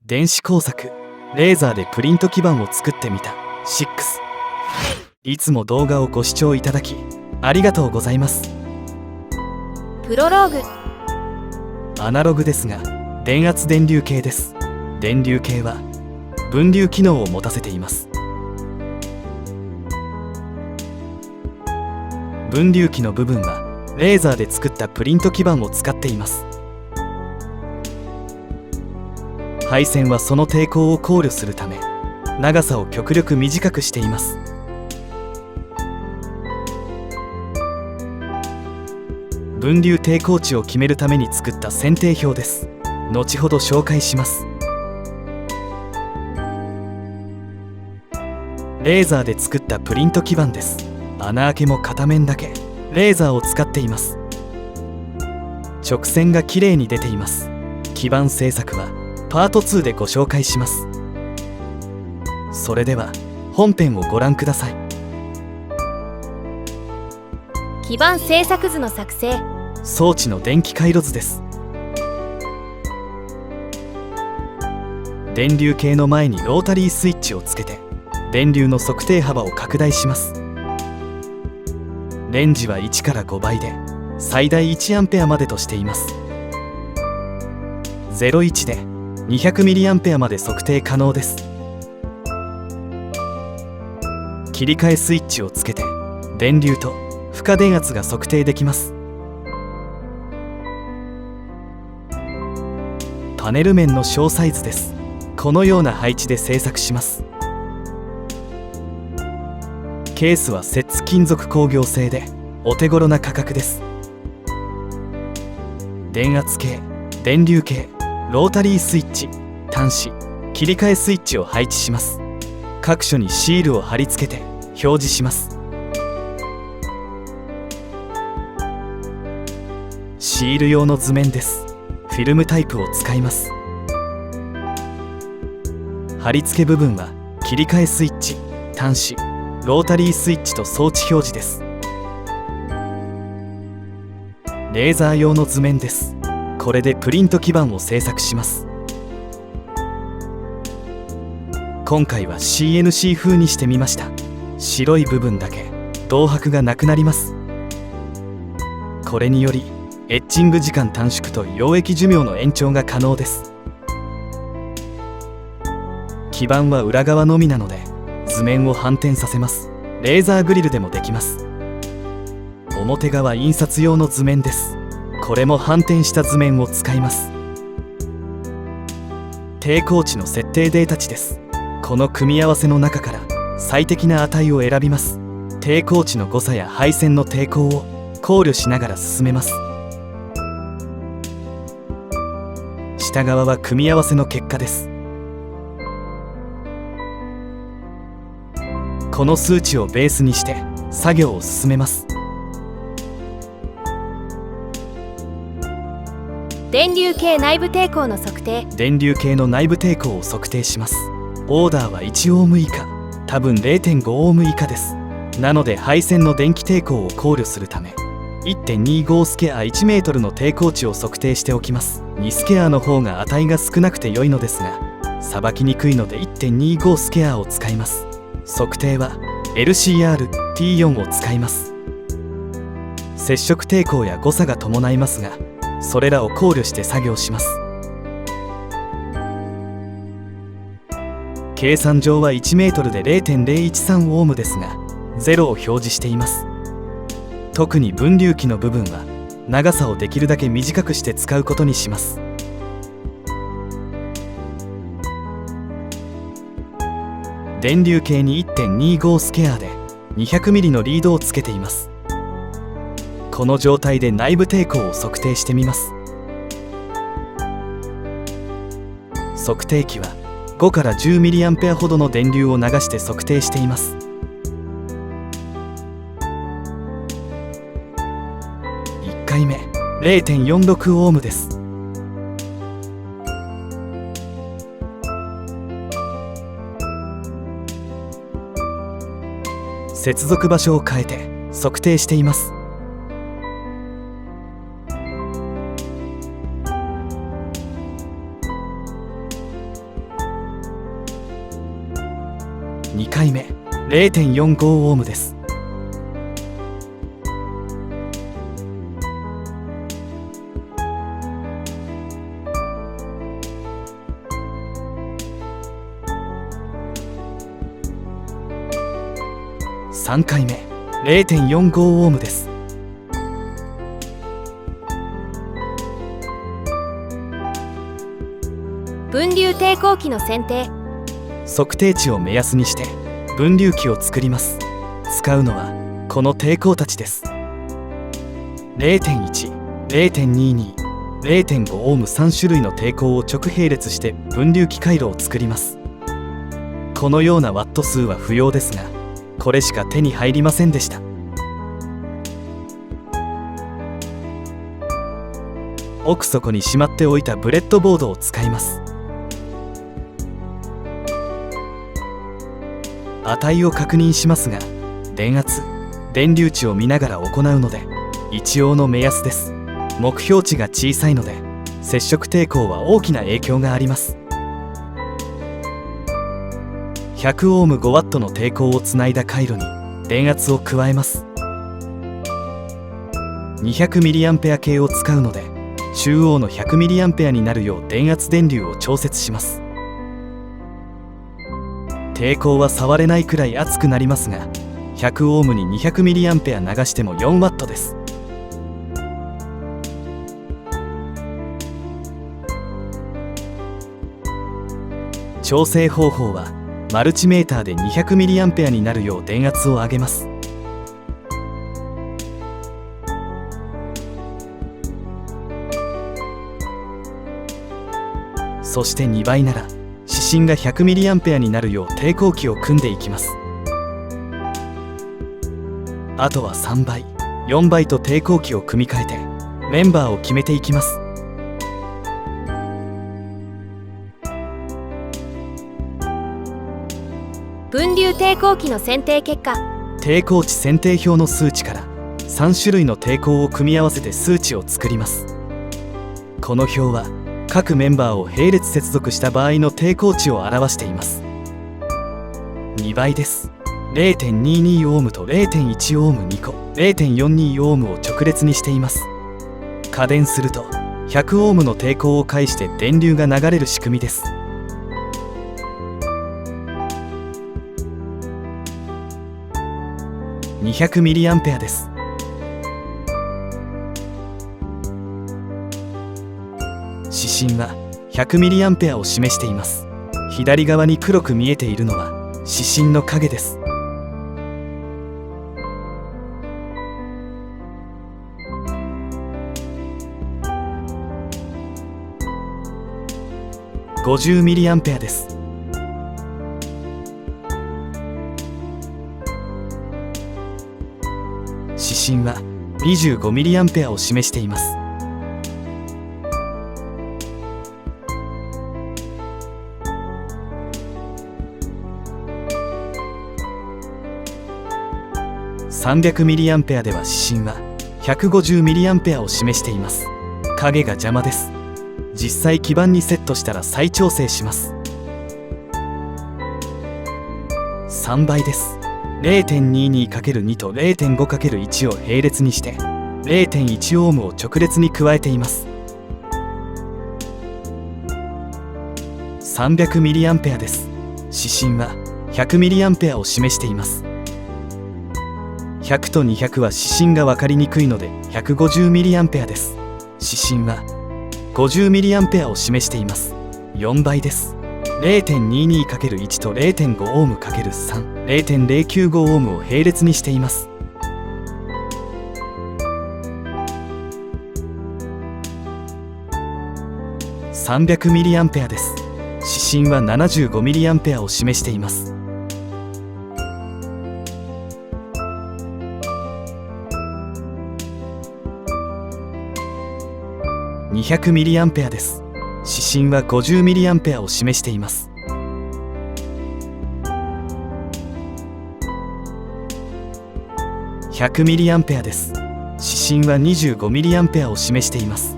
電子工作レーザーでプリント基板を作ってみた6。いつも動画をご視聴いただきありがとうございます。プロローグ。アナログですが電圧電流計です。電流計は分流機能を持たせています。分流器の部分はレーザーで作ったプリント基板を使っています。配線はその抵抗を考慮するため長さを極力短くしています。分流抵抗値を決めるために作った選定表です。後ほど紹介します。レーザーで作ったプリント基板です。穴開けも片面だけレーザーを使っています。直線がきれいに出ています。基板製作はパート2でご紹介します。それでは本編をご覧ください。基板製作図の作成。装置の電気回路図です。電流計の前にロータリースイッチをつけて電流の測定幅を拡大します。レンジは1から5倍で最大 1A までとしています。01で 200mA まで測定可能です。切り替えスイッチをつけて電流と負荷電圧が測定できます。パネル面の小サイズです。このような配置で製作します。ケースは摂津金属工業製でお手頃な価格です。電圧計、電流計、ロータリースイッチ、端子、切り替えスイッチを配置します。各所にシールを貼り付けて表示します。シール用の図面です。フィルムタイプを使います。貼り付け部分は切り替えスイッチ、端子、ロータリースイッチと装置表示です。レーザー用の図面です。これでプリント基板を製作します。今回は CNC 風にしてみました。白い部分だけ銅箔がなくなります。これによりエッチング時間短縮と溶液寿命の延長が可能です。基板は裏側のみなので図面を反転させます。レーザーグリルでもできます。表側印刷用の図面です。これも反転した図面を使います。抵抗値の設定データ値です。この組み合わせの中から最適な値を選びます。抵抗値の誤差や配線の抵抗を考慮しながら進めます。下側は組み合わせの結果です。この数値をベースにして作業を進めます。電流計内部抵抗の測定。電流計の内部抵抗を測定します。オーダーは1オーム以下、多分 0.5 オーム以下です。なので配線の電気抵抗を考慮するため 1.25 スケア1メートルの抵抗値を測定しておきます。2スケアの方が値が少なくて良いのですがさばきにくいので 1.25 スケアを使います。測定は LCR-T4 を使います。接触抵抗や誤差が伴いますがそれらを考慮して作業します。計算上は1メートルで 0.013 オームですが0を表示しています。特に分流器の部分は長さをできるだけ短くして使うことにします。電流計に 1.25 スケアで 200mm のリードをつけています。この状態で内部抵抗を測定してみます。測定器は5から 10mA ほどの電流を流して測定しています。1回目 0.46 オームです。接続場所を変えて測定しています。2回目 0.45 オームです。3回目 0.45 オームです。分流抵抗器の選定。測定値を目安にして分流器を作ります。使うのはこの抵抗たちです。 0.1、0.22、0.5 オーム3種類の抵抗を直並列して分流器回路を作ります。このようなワット数は不要ですが、これしか手に入りませんでした。奥底にしまっておいたブレッドボードを使います。値を確認しますが、電圧、電流値を見ながら行うので一応の目安です。目標値が小さいので接触抵抗は大きな影響があります。100オーム5ワットの抵抗をつないだ回路に電圧を加えます。200ミリアンペア系を使うので中央の100ミリアンペアになるよう電圧電流を調節します。抵抗は触れないくらい熱くなりますが、100オームに200ミリアンペア流しても4ワットです。調整方法はマルチメーターで200ミリアンペアになるよう電圧を上げます。そして2倍なら指針が100ミリアンペアになるよう抵抗器を組んでいきます。あとは3倍、4倍と抵抗器を組み替えてメンバーを決めていきます。分流抵抗器の選定結果。抵抗値選定表の数値から3種類の抵抗を組み合わせて数値を作ります。この表は各メンバーを並列接続した場合の抵抗値を表しています。2倍です。 0.22 オームと 0.1 オーム2個 0.42 オームを直列にしています。過電すると100オームの抵抗を介して電流が流れる仕組みです。200ミリアンペアです。指針は100ミリアンペアを示しています。左側に黒く見えているのは指針の影です。50ミリアンペアです。指針は25ミリアンペアを示しています。300ミリアンペアでは指針は150ミリアンペアを示しています。影が邪魔です。実際基板にセットしたら再調整します。3倍です。 0.22×2 と 0.5×1 を並列にして 0.1 オームを直列に加えています。300ミリアンペアです。指針は100ミリアンペアを示しています。100と200は指針が分かりにくいので150ミリアンペアです。指針は50ミリアンペアを示しています。4倍です。 0.22×1 と 0.5 オーム ×3 0.095 オームを並列にしています。300ミリアンペアです。指針は75ミリアンペアを示しています。200ミリアンペアです。指針は50ミリアンペアを示しています。100ミリアンペアです。指針は25ミリアンペアを示しています。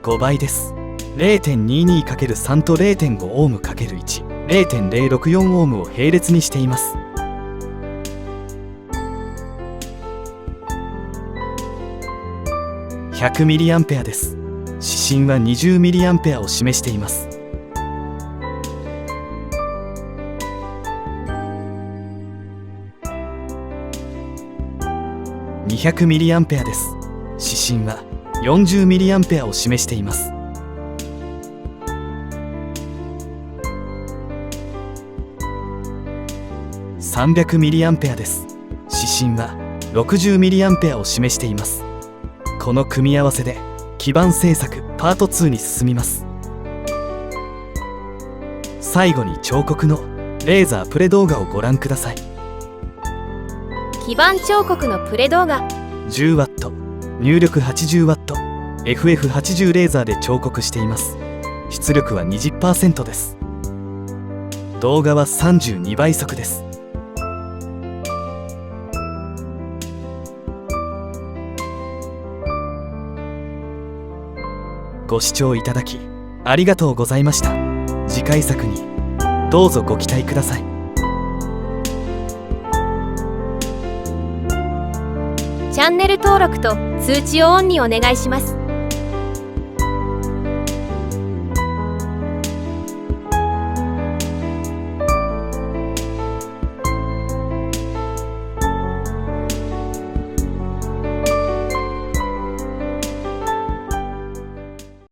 5倍です。 0.22×3 と 0.5 オーム ×1 0.064 オームを並列にしています。100ミリアンペアです。指針は20ミリアンペアを示しています。200ミリアンペアです。指針は40ミリアンペアを示しています。300ミリアンペアです。指針は60ミリアンペアを示しています。この組み合わせで基板製作パート2に進みます。最後に彫刻のレーザープレ動画をご覧ください。基板彫刻のプレ動画。 10W 入力 80W FF80 レーザーで彫刻しています。出力は 20% です。動画は32倍速です。ご視聴いただきありがとうございました。次回作にどうぞご期待ください。チャンネル登録と通知をオンにお願いします。